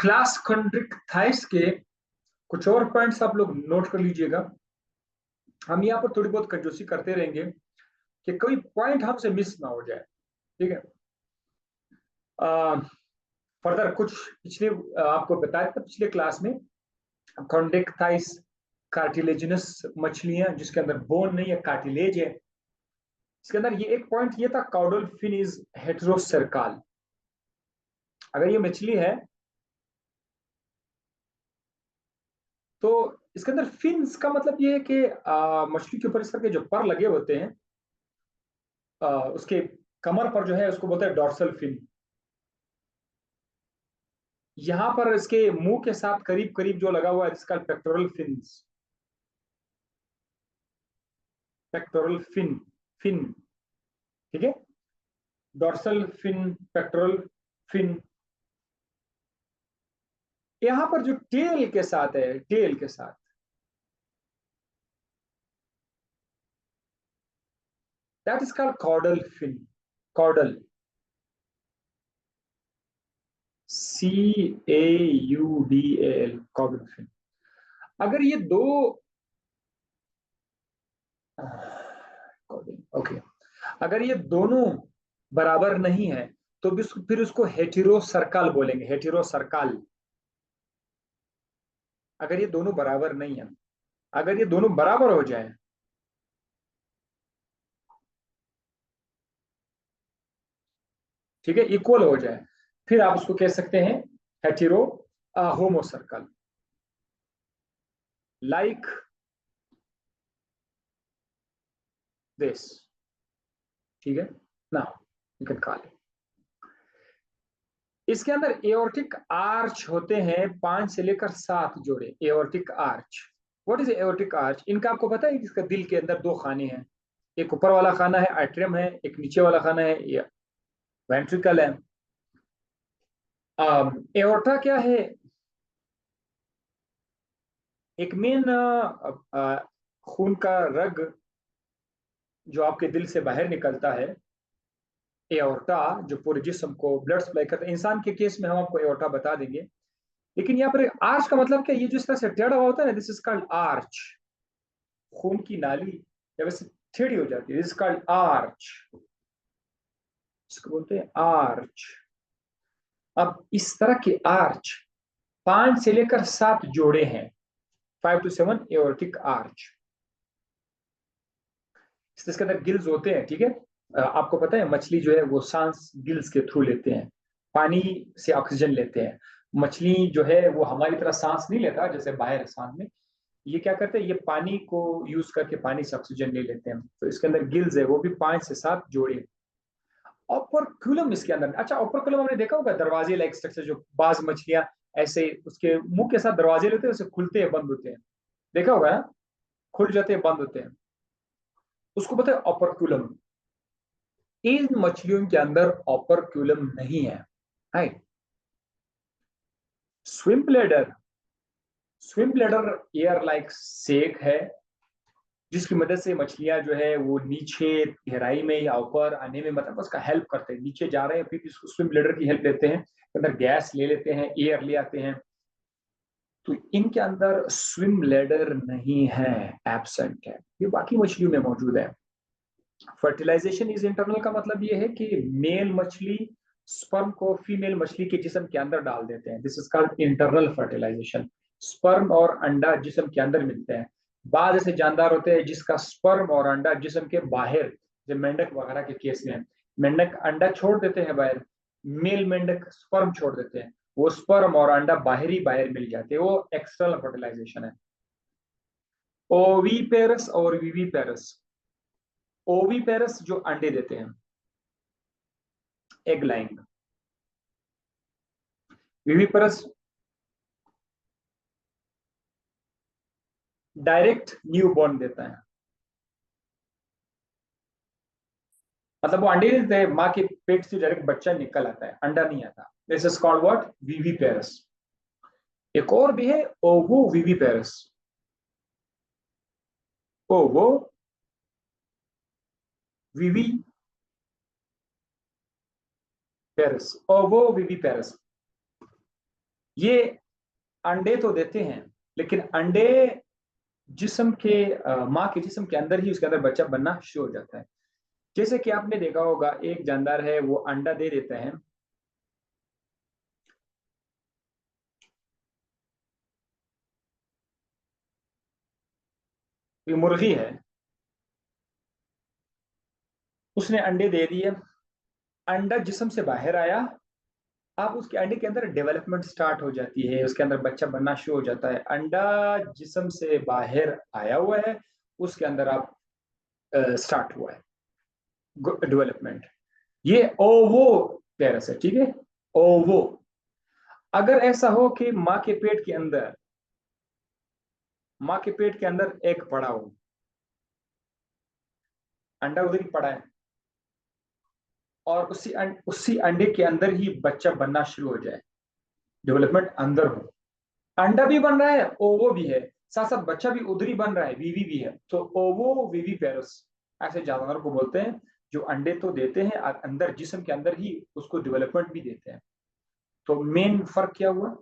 Class कॉन्ड्रिक thighs के कुछ और पॉइंट्स आप लोग नोट कर लीजिएगा। हम यहाँ पर थोड़ी बहुत कंजूसी करते रहेंगे कि कोई पॉइंट हमसे मिस ना हो जाए, ठीक है। फर्दर कुछ पिछले आपको बताया था पिछले क्लास में, कॉन्ड्रिक थाइस कार्टिलेजिनस मछलियां जिसके अंदर बोन नहीं है, कार्टिलेज है। इसके अंदर ये एक पॉइंट ये था, काउडल फिन इज हेटेरोसर्कल। अगर ये मछली है तो इसके अंदर फिन्स का मतलब ये है कि मछली के ऊपर इस तरह के जो पर लगे होते हैं, उसके कमर पर जो है उसको बोलते हैं डॉर्सल फिन। यहां पर इसके मुंह के साथ करीब करीब जो लगा हुआ है इसका pectoral fins, pectoral fin, fin, ठीक है। Dorsal fin, pectoral fin. यहां पर जो टेल के साथ है, टेल के साथ, that is called caudal fin. Caudal, CAUDAL, caudal fin. अगर ये दो, ओके, अगर ये दोनों बराबर नहीं है तो फिर उसको हेटेरो सर्कल बोलेंगे, हेटेरो सर्कल। अगर ये दोनों बराबर नहीं है, अगर ये दोनों बराबर हो जाए, ठीक है, इक्वल हो जाए, फिर आप उसको कह सकते हैं hetero homo circle, like this, ठीक है ना। You can call it. इसके अंदर एओर्टिक आर्च होते हैं 5 से लेकर 7 जोड़े, aortic arch. What is aortic arch? इनका आपको पता है कि इसका दिल के अंदर 2 खाने हैं, एक ऊपर वाला खाना है आइट्रियम है, एक नीचे वाला खाना है ये वेंट्रिकल है। एओर्टा क्या है? एक मेन खून का रग जो आपके दिल से बाहर निकलता है, एओर्टा, जो पूरे जिस्म को ब्लड सप्लाई करता है। इंसान के केस में हम आपको एओर्टा बता देंगे, लेकिन यहाँ पर आर्च का मतलब क्या, ये जो इस तरह से टेढ़ा हुआ होता है ना, दिस इज कॉल्ड आर्च। खून की नाली जब ऐसे टेढ़ी हो जाती है, दिस इज कॉल्ड आर्च, इसको बोलते हैं आर्च। अब इस तरह के आर्च 5 से लेकर 7 जोड़े हैं, 5 to 7 एओर्टिक आर्च। इसके अंदर गिल्स होते हैं, ठीक है। आपको पता है मछली जो है वो सांस गिल्स के थ्रू लेते हैं, पानी से ऑक्सीजन लेते हैं। मछली जो है वो हमारी तरह सांस नहीं लेता जैसे बाहर सांस में, ये क्या करते हैं, ये पानी को यूज करके पानी से ऑक्सीजन ले लेते हैं। तो इसके अंदर गिल्स है, वो भी 5 से 7 जोड़े। ऑपरक्यूलम इसके अंदर, अच्छा ऑपरक्यूलम हमने देखा होगा, दरवाजे लाइक स्ट्रक्चर, जो बाज मछलियां ऐसे उसके मुंह के साथ दरवाजे लेते हैं, उसे खुलते हैं बंद होते हैं, देखा होगा ना? खुल जाते हैं बंद होते हैं, उसको पता है ऑपरक्यूलम। इन मछलियों के अंदर ऑपरक्यूलम नहीं है, right. Swim bladder, swim bladder air like sac है, जिसकी मदद से मछलियां जो है वो नीचे गहराई में या ऊपर आने में मतलब उसका हेल्प करते हैं। नीचे जा रहे हैं फिर इसको स्विम ब्लैडर की हेल्प लेते हैं, अंदर गैस ले लेते हैं, एयर ले आते हैं। तो इनके अंदर स्विम ब्लैडर नहीं है, एब्सेंट है, ये बाकी मछलियों में मौजूद है। फर्टिलाइजेशन इज इंटरनल का मतलब ये है कि मेल मछली स्पर्म को फीमेल मछली के जिस्म के अंदर डाल देते हैं, this is called internal fertilisation. Sperm और अंडा जिस्म के अंदर मिलते हैं। बाद ऐसे जानदार होते हैं जिसका स्पर्म और अंडा जिस्म के बाहर, जब मेंढक वगैरह के केस में मेंढक अंडा छोड़ देते हैं बाहर, मेल मेंढक स्पर्म छोड़ देते हैं, वो स्पर्म और अंडा बाहर ही बाहर मिल जाते हैं, वो एक्सटर्नल फर्टिलाइजेशन है। ओवीपेरस और विवीपेरस, ओवीपेरस जो अंडे देते हैं, egg laying, viviparous direct new born देता है, मतलब वो अंडे नहीं देते, माँ के पेट से डायरेक्ट बच्चा निकल आता है, अंडा नहीं आता। This is called what, viviparous. एक और भी है ओवो विवीपेरस, ओवो विवीपेरस, ओवो विवीपेरस। ये अंडे तो देते हैं, लेकिन अंडे जिस्म के माँ के जिस्म के अंदर ही उसके अंदर बच्चा बनना शुरू हो जाता है। जैसे कि आपने देखा होगा, एक जानदार है वो अंडा दे देता है, ये मुर्गी है, उसने अंडे दे दिए, अंडा जिस्म से बाहर आया, अब उसके अंडे के अंदर डेवलपमेंट स्टार्ट हो जाती है, उसके अंदर बच्चा बनना शुरू हो जाता है। अंडा जिस्म से बाहर आया हुआ है, उसके अंदर आप स्टार्ट हुआ है डेवलपमेंट। ये ओवो पेरस है, ठीक है, ओवो। अगर ऐसा हो कि माँ के पेट के अंदर एक पड़ा हो, अंडा उधर ही पड़ा है, और उसी अंडे के अंदर ही बच्चा बनना शुरू हो जाए, डेवलपमेंट अंदर हो, अंडा भी बन रहा है, ओवो भी है, साथ साथ बच्चा भी उधर ही बन रहा है, वीवी भी है, तो ओवो वीवी पेरस ऐसे जानवरों को बोलते हैं, जो अंडे तो देते हैं अंदर जिस्म के अंदर ही उसको डेवलपमेंट भी देते हैं। तो मेन फर्क क्या हुआ,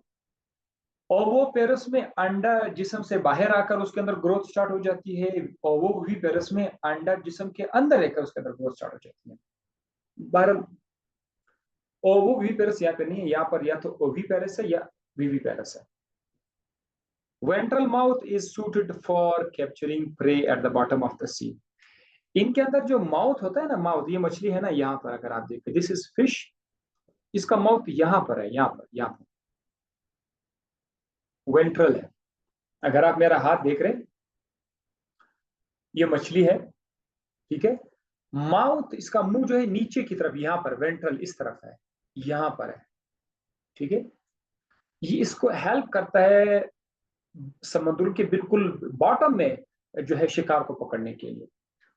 ओवो पेरस में अंडा जिस्म से बाहर आकर उसके अंदर ग्रोथ स्टार्ट हो जाती है, ओवो वी पेरस में अंडा जिस्म के अंदर रहकर उसके अंदर ग्रोथ स्टार्ट हो जाती है। बहरहाल ओवो वी पेरस यहाँ पे नहीं है, यहाँ पर या तो ओवी पेरस है या वीवी पेरस है। Ventral mouth is suited for capturing prey at the bottom of the sea. इनके अंदर जो माउथ होता है ना, माउथ, ये मछली है ना, यहाँ पर अगर आप देखें, दिस इज फिश, इसका माउथ यहाँ पर है, यहाँ पर वेंट्रल है। अगर आप मेरा हाथ देख रहे हैं, ये मछली है, ठीक है, माउथ, इसका मुंह जो है नीचे की तरफ, यहाँ पर वेंट्रल इस तरफ है, यहाँ पर है, ठीक है। ये इसको हेल्प करता है समुद्र के बिल्कुल बॉटम में जो है शिकार को पकड़ने के लिए।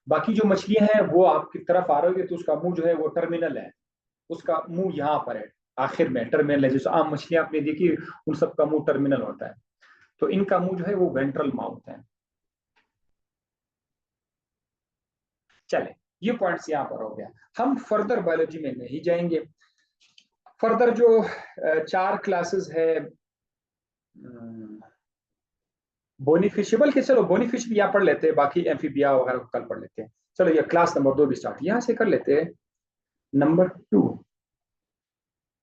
बाकी जो मछलियां हैं वो आपकी तरफ आ रही है, तो उसका मुंह जो है वो टर्मिनल है, उसका मुंह यहाँ पर है, आखिर में टर्मिनल है, जैसे आम मछलियां आपने देखी, उन सबका मुंह टर्मिनल होता है, तो इनका मुंह जो है वो वेंट्रल माउथ है। चले, ये पॉइंट्स यहाँ पर हो गया, हम फर्दर बायोलॉजी में नहीं जाएंगे। फर्दर जो 4 क्लासेस है बोनिफिशिबल के, चलो बोनीफिश भी यहाँ पढ़ लेते हैं, बाकी एम्फीबिया वगैरह को कल पढ़ लेते हैं। चलो ये क्लास नंबर 2 भी स्टार्ट यहाँ से कर लेते हैं। Number 2,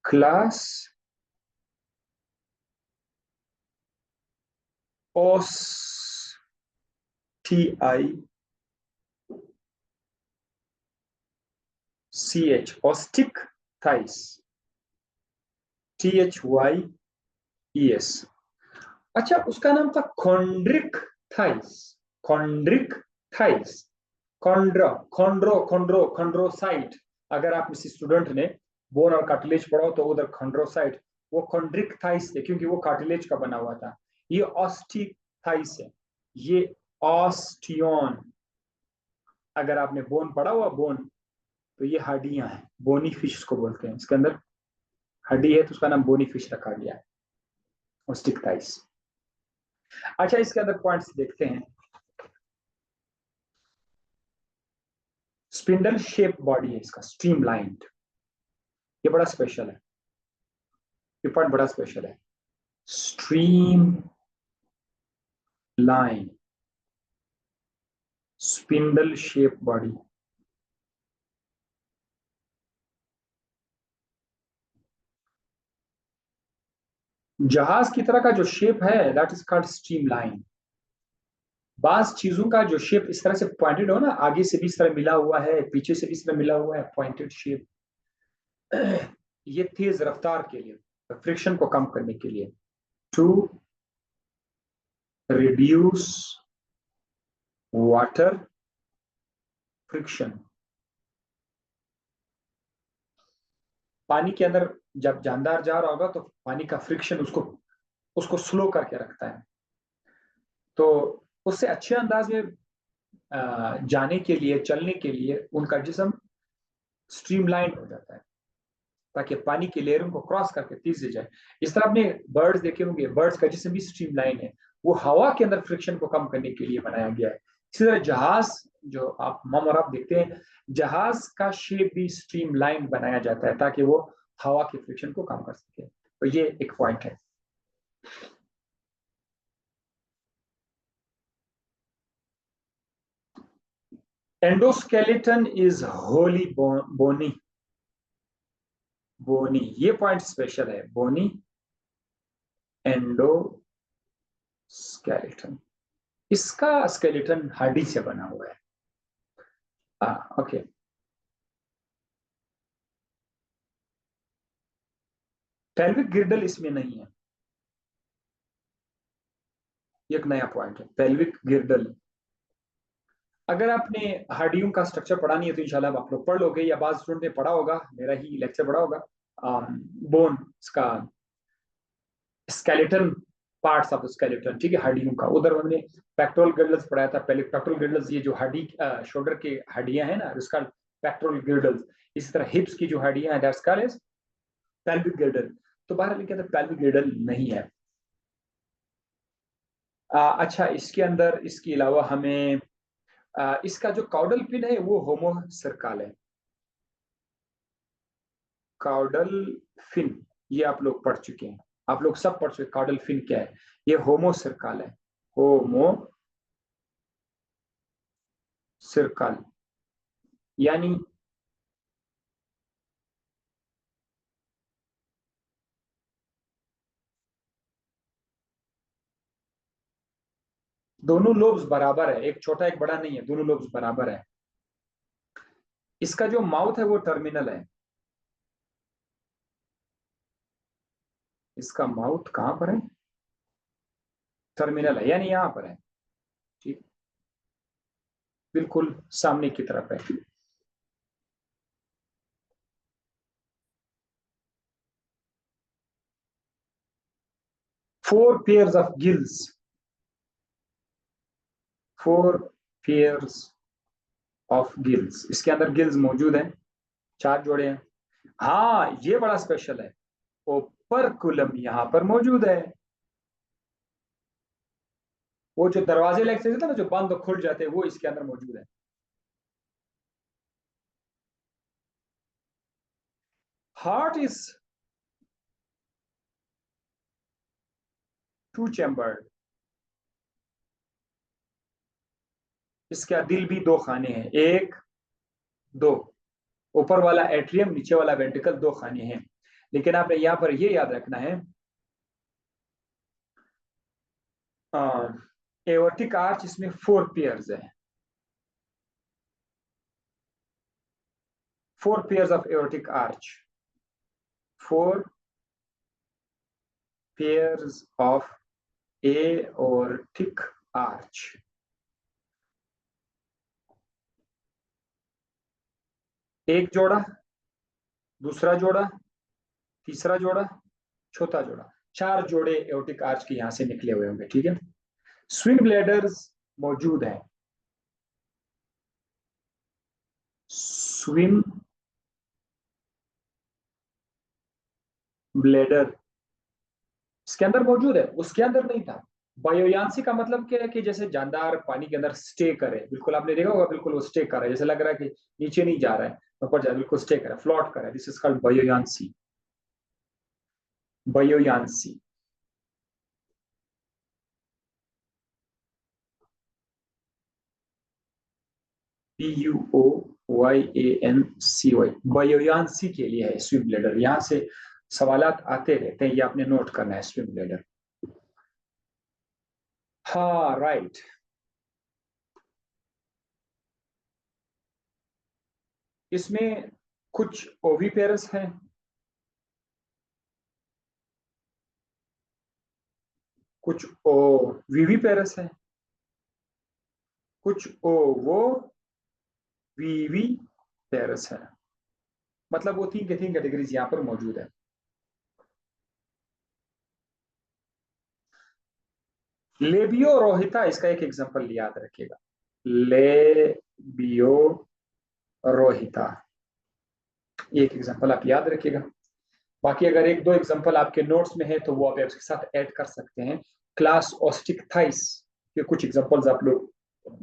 class OSTICH, Osteichthyes, THYES। अच्छा, उसका नाम था कॉन्ड्रिक थाइस, कॉन्ड्रिक थाइस, खॉन्ड्रोसाइट। अगर आप किसी स्टूडेंट ने बोन और कार्टिलेज पढ़ा हो तो उधर खॉन्ड्रोसाइट, वो कॉन्ड्रिक थाइस थे क्योंकि वो कार्टिलेज का बना हुआ था। ये ऑस्टिक थाइस है, ये ऑस्टियोन। अगर आपने बोन पढ़ा हुआ, बोन, तो ये हड्डियां हैं, बोनी फिश को बोलते हैं, इसके अंदर हड्डी है तो उसका नाम बोनी फिश रखा गया है, ऑस्टिक थाइस। अच्छा, इसके अंदर पॉइंट्स देखते हैं। स्पिंडल शेप बॉडी है इसका, स्ट्रीमलाइंड, ये बड़ा स्पेशल है, ये पॉइंट बड़ा स्पेशल है, stream line, spindle shape body. जहाज की तरह का जो शेप है, that is called stream line. बास चीजों का जो शेप इस तरह से पॉइंटेड हो ना, आगे से भी इस तरह मिला हुआ है, पीछे से भी इस तरह मिला हुआ है, पॉइंटेड शेप, ये तेज रफ्तार के लिए, फ्रिक्शन को कम करने के लिए, टू रिड्यूस वाटर फ्रिक्शन। पानी के अंदर जब जानदार जा रहा होगा तो पानी का फ्रिक्शन उसको उसको स्लो करके रखता है, तो उससे अच्छे अंदाज में जाने के लिए, चलने के लिए उनका जिस्म स्ट्रीमलाइन हो जाता है, ताकि पानी की लेयरों को क्रॉस करके तीसरे जाए। इस तरह आपने बर्ड्स देखे होंगे, बर्ड्स का जिस्म भी स्ट्रीमलाइन है, वो हवा के अंदर फ्रिक्शन को कम करने के लिए बनाया गया है। इसी तरह जहाज, जो आप मम और आप देखते हैं, जहाज का शेप भी स्ट्रीमलाइन बनाया जाता है ताकि वो हवा के फ्रिक्शन को कम कर सके। तो ये एक पॉइंट है। एंडोस्केलेटन इज होली बोनी। बोनी, ये पॉइंट स्पेशल है, बोनी एंडोस्केलेटन। इसका स्केलेटन हड्डी से बना हुआ है। ओके। पेल्विक गिर्डल इसमें नहीं है, एक नया पॉइंट है पेल्विक गिर्डल। अगर आपने हड्डियों का स्ट्रक्चर पढ़ा नहीं है तो इंशाल्लाह आप लोग पढ़ लोगे, या बाज स्टूडेंट ने पढ़ा होगा, मेरा ही लेक्चर पढ़ा होगा। बोन का स्केलेटन, पार्ट्स ऑफ स्केलेटन, ठीक है, हड्डियों का। उधर हमने पेक्टोरल गिर्डल्स पढ़ाया था पहले। पेक्टोरल गिर्डल्स, ये जो हड्डी शोल्डर की हड्डियां हैं ना, उसका पेक्टोरल गिर्डल्स। इसी तरह हिप्स की जो हड्डियां हैं, दैट्स कॉल्ड पेल्विक गिर्डल। तो बाहर लिखा था पेल्विक गिर्डल नहीं है। अच्छा, इसके अंदर इसके अलावा हमें इसका जो काउडल फिन है वो होमोसर्कल है। काउडल फिन, ये आप लोग पढ़ चुके हैं, आप लोग सब पढ़ चुके। काउडल फिन क्या है? ये होमोसर्कल है। होमो सर्कल यानी दोनों लोब्स बराबर है, एक छोटा एक बड़ा नहीं है, दोनों लोब्स बराबर है। इसका जो माउथ है वो टर्मिनल है। इसका माउथ कहां पर है? टर्मिनल है, यानी यहां पर है, ठीक, बिल्कुल सामने की तरफ है। 4 pairs of gills. 4 pairs of gills, इसके अंदर गिल्स मौजूद हैं, 4 जोड़े हैं। हाँ, ये बड़ा स्पेशल है, ओपरकुलम यहां पर मौजूद है। वो जो दरवाजे लगते थे ना, जो बंद और खुल जाते हैं, वो इसके अंदर मौजूद है। Heart is 2 chambered. इसका दिल भी 2 खाने हैं, एक, दो। ऊपर वाला एट्रियम, नीचे वाला वेंट्रिकल, 2 खाने हैं। लेकिन आपने यहां पर ये याद रखना है, एओर्टिक आर्च इसमें 4 पेयर्स है। 4 pairs of aortic arch. 4 pairs of aortic arch. एक जोड़ा, दूसरा जोड़ा, तीसरा जोड़ा, चौथा जोड़ा। 4 जोड़े एओर्टिक आर्च के यहां से निकले हुए होंगे, ठीक है। स्विंग ब्लेडर्स मौजूद है। स्विम ब्लेडर इसके अंदर मौजूद है, उसके अंदर नहीं था। बायोयांसी का मतलब क्या है कि जैसे जानदार पानी के अंदर स्टे करे, बिल्कुल आपने देखा होगा, बिल्कुल वो स्टे कर रहा है, जैसे लग रहा है कि नीचे नहीं जा रहा है, ऊपर जा रहा है, बिल्कुल स्टे कर रहा है, फ्लोट कर रहा है। This is called buoyancy. Buoyancy. PUOYANCY, buoyancy के लिए है स्विम ब्लेडर। यहां से सवालात आते रहते हैं, ये आपने नोट करना है, स्विम ब्लेडर। हाँ, राइट। इसमें कुछ ओविपेरस हैं, कुछ ओ विविपेरस हैं, कुछ ओवो वीवी पेरस है। मतलब वो 3 के 3 कैटेगरीज यहाँ पर मौजूद है। लेबियो रोहिता, इसका एक एग्जांपल याद रखिएगा, लेबियो रोहिता, एक एग्जांपल आप याद रखिएगा। बाकी अगर एक दो एग्जांपल आपके नोट्स में है तो वो आप इसके साथ ऐड कर सकते हैं। क्लास ऑस्टिक थाइस के कुछ एग्जांपल्स आप लोग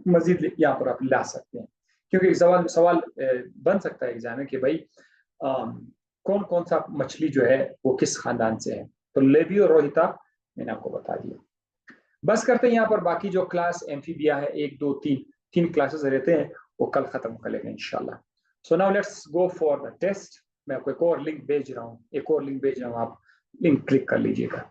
मजीद यहाँ पर आप ला सकते हैं, क्योंकि सवाल सवाल बन सकता है एग्जाम में कि भाई कौन कौन सा मछली जो है वो किस खानदान से है। तो लेबियो रोहिता मैंने आपको बता दिया। बस करते हैं यहाँ पर, बाकी जो क्लास एम्फीबिया है 1 2 3 3 क्लासेस रहते हैं वो कल खत्म कर लेंगे इंशाल्लाह। So now let's go for the test. मैं आपको एक और लिंक भेज रहा हूँ, आप लिंक क्लिक कर लीजिएगा।